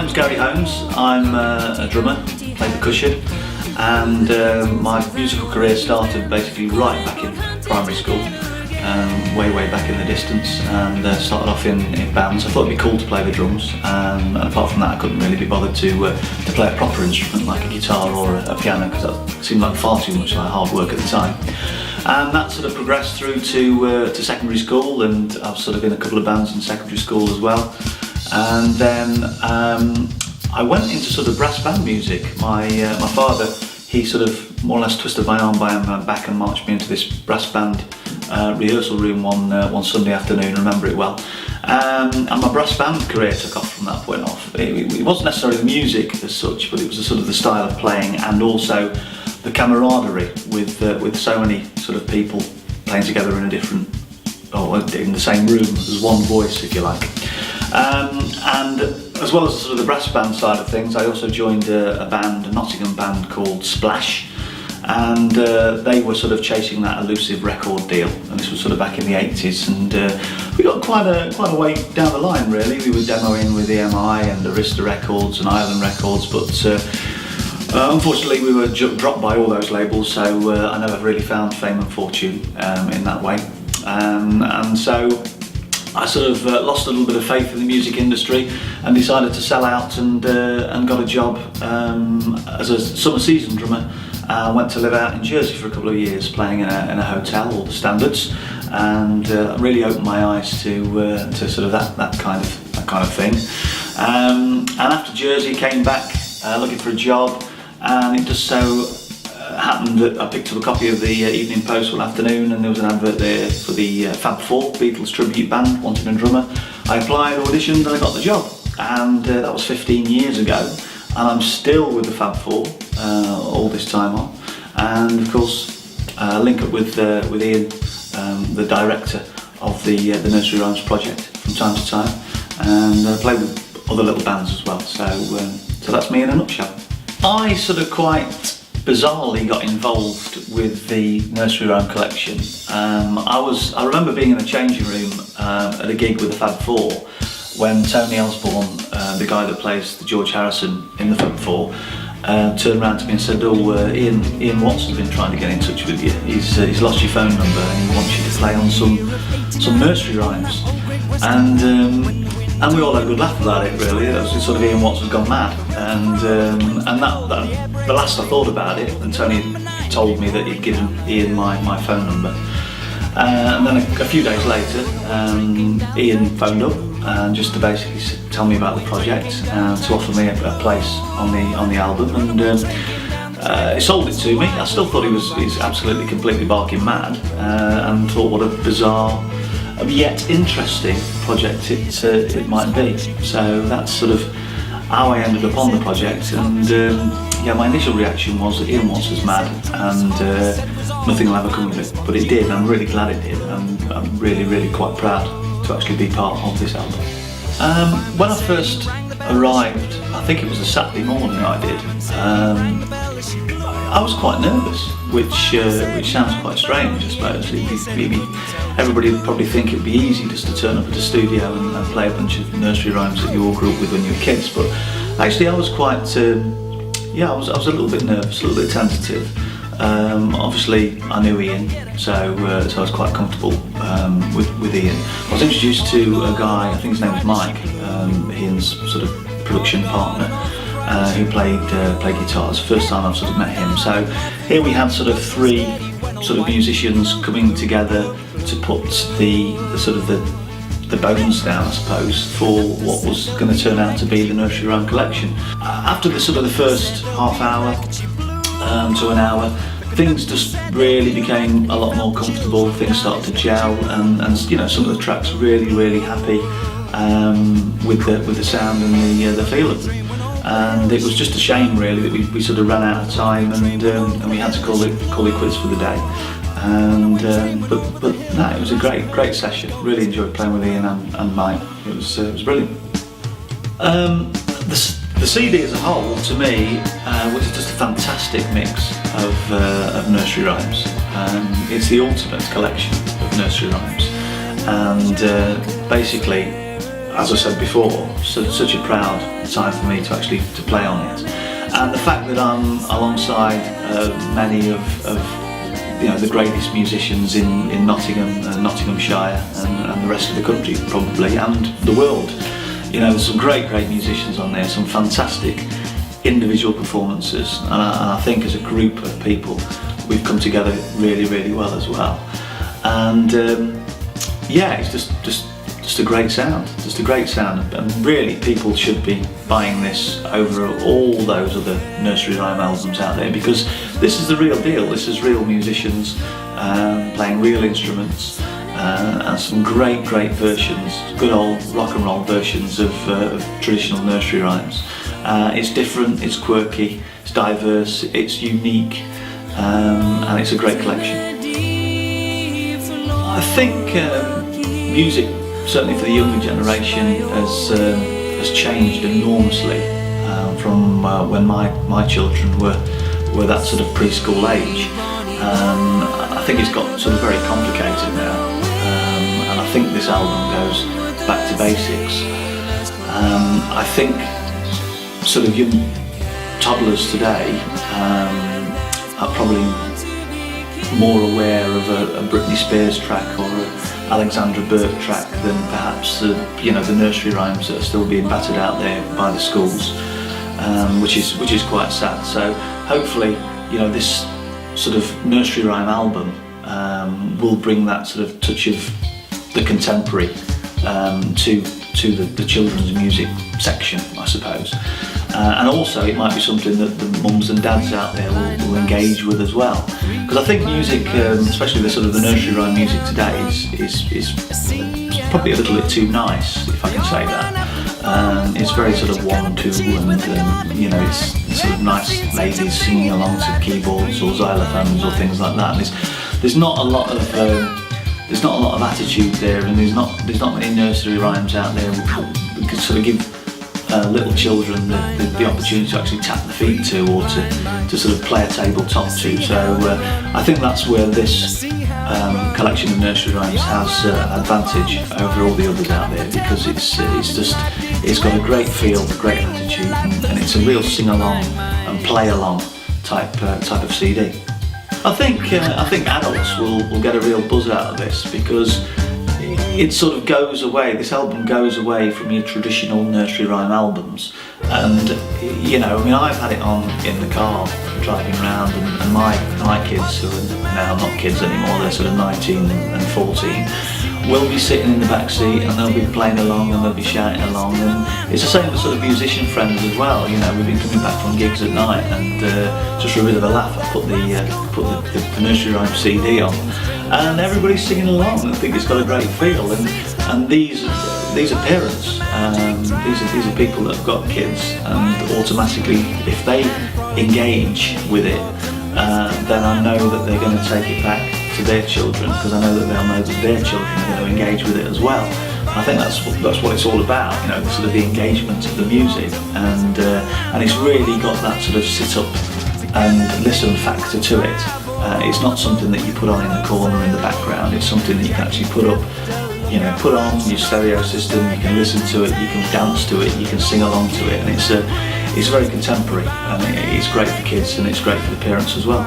name's Gary Holmes. I'm a drummer, play percussion, and my musical career started basically right back in primary school, way back in the distance, and started off in bands. I thought it'd be cool to play the drums, and apart from that I couldn't really be bothered to play a proper instrument like a guitar or a piano, because that seemed like far too much like hard work at the time. And that sort of progressed through to secondary school, and I was sort of in a couple of bands in secondary school as well. And then I went into sort of brass band music. My father, he sort of more or less twisted my arm behind my back and marched me into this brass band rehearsal room one Sunday afternoon. I remember it well. And my brass band career took off from that point off. It wasn't necessarily the music as such, but it was sort of the style of playing, and also the camaraderie with so many sort of people playing together in a different, or in the same room as one voice, if you like. And as well as sort of the brass band side of things, I also joined a Nottingham band called Splash, and they were sort of chasing that elusive record deal, and this was sort of back in the 80s, and we got quite a way down the line really. We were demoing with EMI and Arista Records and Island Records, but unfortunately we were dropped by all those labels, so I never really found fame and fortune in that way, and so I sort of lost a little bit of faith in the music industry and decided to sell out, and got a job as a summer season drummer. I went to live out in Jersey for a couple of years, playing in a hotel, all the standards, and really opened my eyes to sort of that kind of thing. And after Jersey, came back looking for a job, and it just so happened that I picked up a copy of the Evening Post one afternoon, and there was an advert there for the Fab Four, Beatles tribute band, wanting a drummer. I applied, auditioned, and I got the job, and that was 15 years ago, and I'm still with the Fab Four all this time on, and of course link up with Ian, the director of the Nursery Rhymes project, from time to time, and play with other little bands as well. So that's me in a nutshell. I sort of quite bizarrely got involved with the Nursery Rhyme Collection. I remember being in the changing room at a gig with the Fab Four when Tony Osborne, the guy that plays the George Harrison in the Fab Four, turned around to me and said, Ian Watson's been trying to get in touch with you. He's lost your phone number and he wants you to play on some nursery rhymes. And we all had a good laugh about it really. It was sort of Ian Watson's gone mad. And the last I thought about it, and Tony told me that he'd given Ian my phone number. And then a few days later, Ian phoned up just to basically tell me about the project and to offer me a place on the album, and he sold it to me. I still thought he's absolutely completely barking mad, and thought what a bizarre yet interesting project it might be. So that's sort of how I ended up on the project, and yeah, my initial reaction was that Ian Watson's mad and nothing will ever come of it, but it did, and I'm really glad it did, and I'm really quite proud to actually be part of this album. When I first arrived, I think it was a Saturday morning I did, I was quite nervous, which sounds quite strange, I suppose. Everybody would probably think it would be easy just to turn up at a studio and play a bunch of nursery rhymes that you all grew up with when you were kids, but actually I was quite, I was a little bit nervous, a little bit tentative. Obviously I knew Ian, so I was quite comfortable with Ian. I was introduced to a guy, I think his name was Mike, Ian's sort of production partner, who played guitars. First time I've sort of met him. So here we had sort of three sort of musicians coming together to put the bones down, I suppose, for what was going to turn out to be the Nursery Rhyme Collection. After the sort of the first half hour to an hour, things just really became a lot more comfortable. Things started to gel, and you know, some of the tracks really happy with the sound and the feel of them. And it was just a shame really that we sort of ran out of time, and we had to call it quits for the day. And but no, it was a great session. Really enjoyed playing with Ian and Mike. It was brilliant. The CD as a whole, to me, was just a fantastic mix of nursery rhymes. It's the ultimate collection of nursery rhymes, and basically as I said before, such a proud time for me to actually to play on it. And the fact that I'm alongside many of the greatest musicians in Nottingham, Nottinghamshire, and the rest of the country probably, and the world. There's some great musicians on there, some fantastic individual performances, and I think as a group of people we've come together really well as well. And it's just a great sound, and really people should be buying this over all those other nursery rhyme albums out there, because this is the real deal. This is real musicians playing real instruments, and some great versions, good old rock and roll versions of traditional nursery rhymes. It's different, it's quirky, it's diverse, it's unique, and it's a great collection. I think music, certainly for the younger generation, has changed enormously from when my children were that sort of preschool age. I think it's got sort of very complicated now, and I think this album goes back to basics. I think sort of young toddlers today are probably more aware of a Britney Spears track or a Alexandra Burke track than perhaps the nursery rhymes that are still being battered out there by the schools, which is quite sad. So hopefully, this sort of nursery rhyme album will bring that sort of touch of the contemporary to the children's music section, I suppose. And also it might be something that the mums and dads out there will engage with as well. Because I think music, especially the sort of the nursery rhyme music today, is probably a little bit too nice, if I can say that. It's very sort of 1-2, and it's sort of nice ladies singing along to keyboards or xylophones or things like that. And there's not a lot of attitude there, and there's not many nursery rhymes out there we could sort of give little children the opportunity to actually tap the feet to, or to sort of play a tabletop to. So I think that's where this collection of nursery rhymes has advantage over all the others out there, because it's got a great feel, a great attitude, and it's a real sing along and play along type of CD. I think adults will get a real buzz out of this, because it sort of goes away, this album goes away from your traditional nursery rhyme albums. And I've had it on in the car driving around, and my kids, who are now not kids anymore, they're sort of 19 and 14, will be sitting in the back seat, and they'll be playing along and they'll be shouting along. And it's the same for sort of musician friends as well. We've been coming back from gigs at night, and just for a bit of a laugh, I put the nursery rhyme CD on, and everybody's singing along. I think it's got a great feel, and these are parents, these are people that have got kids, and automatically, if they engage with it, then I know that they're going to take it back to their children, because I know that they'll know that their children are going to engage with it as well. I think that's what it's all about, sort of the engagement of the music, and it's really got that sort of sit up and listen factor to it. It's not something that you put on in the corner in the background. It's something that you can actually put on your stereo system. You can listen to it, you can dance to it, you can sing along to it, and it's very contemporary, and it's great for kids, and it's great for the parents as well.